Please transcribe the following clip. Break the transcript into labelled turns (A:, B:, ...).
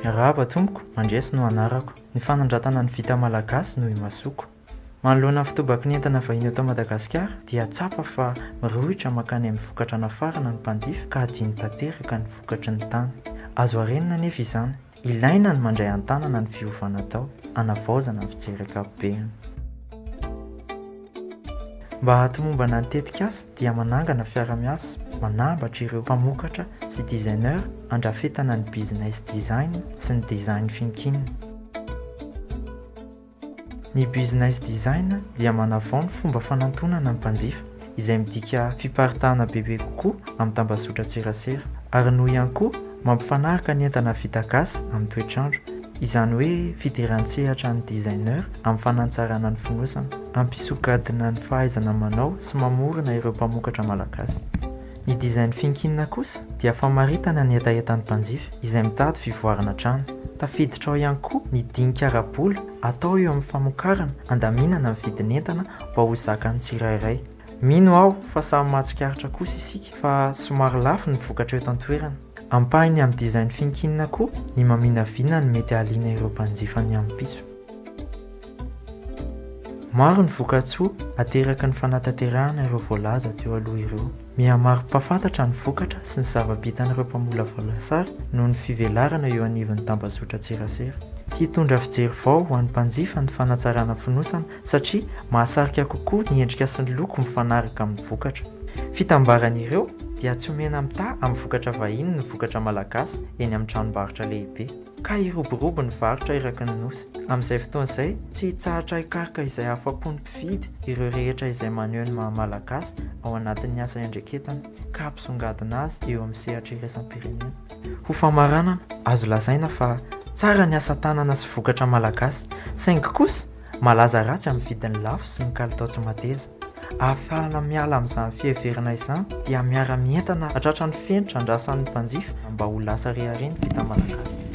A: Miarahaba tompoko, mandresy no anarako. Ny fanandratana ny vita malagasy no imasoko. Manoloana fitobaka ny entana vahiny eto Madagasikara dia tsapa fa mirohitra makany amin'ny vokatra nafarana ny mpanjifa ka adiny tanteraka ny vokatry ny tany. Azo arenina nefa izany, ilaina ny mandray an-tanana ny fiovana atao, anavaozana ny fijery ankapobeny. Mba hahatomombana ny tetikasa dia manangana fiara-miasa, manambatra ireo mpamokatra sy designer andrafetana ny business design sy ny design thinking. Ny business design dia manavao ny fomba fanantonana ny mpanjifa izay midika fiparitahana bebe kokoa amin'ny tambazotra tserasera ary noho ihany koa mampifanaraka ny entana vita gasy amin'ny toetrandro, izany hoe fidiran-tsehatra ny designer amin'ny fanantsarana ny fonosana, ampisokadina ny fahaizana manao sy mamorona ireo mpamokatra malagasy. Ny design thinking kosa dia famaritana ny etaentan'ny mpanjifa izay mitady fivoarana trano. Tafiditra ao ihany koa ny dinika ara-bola atao eo amin'ny famokarana, andaminana ny vidin'entana mba ho zakan'ny tsirairay. Mino aho fa samy mahatsikaritra kosa isika fa somary lafo ny vokatra eto an-toerana. Ampahany amin'ny design thinking koa ny maminaviana ny mety haliana ireo mpanjifa ny amin'ny piso. Maro ny vokatsoa ateraka ny fanatanterahana ireo voalaza teo aloha ireo. Mihamaro mpafantatra ny vokatra sy ny zava-bitan'ireo mpamola voalasary noho ny fivelarana eo anivon'ny tambazotra tserasera. Hitondra fijery vao ho an'ny mpanjifa ny fanatsarana fonosana satria mahasarika kokoa ny endrika sy ny loko mifanaraka amin'ny vokatra. Fitambaran'ireo dia tsy omena amita amin'ny vokatra vahiny ny vokatra malagasy eny amin'ny tranombarotra lehibe, ka iroborobo ny varotra eraky ny nosy. Amin'izay fotoan'izay tsy hitsahatra hikaroka izay afa-po ny mpividy ireo rehetra izay maneho ny maha-malagasy ao anatin'ny asa iandreketana ka ampisongadina azy eo amin'ny sehatra iraisam-pirenena. Ho famaranana, azo lazaina fa tsara ny asa tanana sy vokatra malagasy, saingy kosa malaza ratsy amin'ny vidiny lafo sy ny kalitao tsy mateza. Ahafahana miala amin'izany fiheverana izany dia miara-mientana hatratra ny fenitra andrasan'ny mpanjifa mba ho lasa rehareny vita malagasy.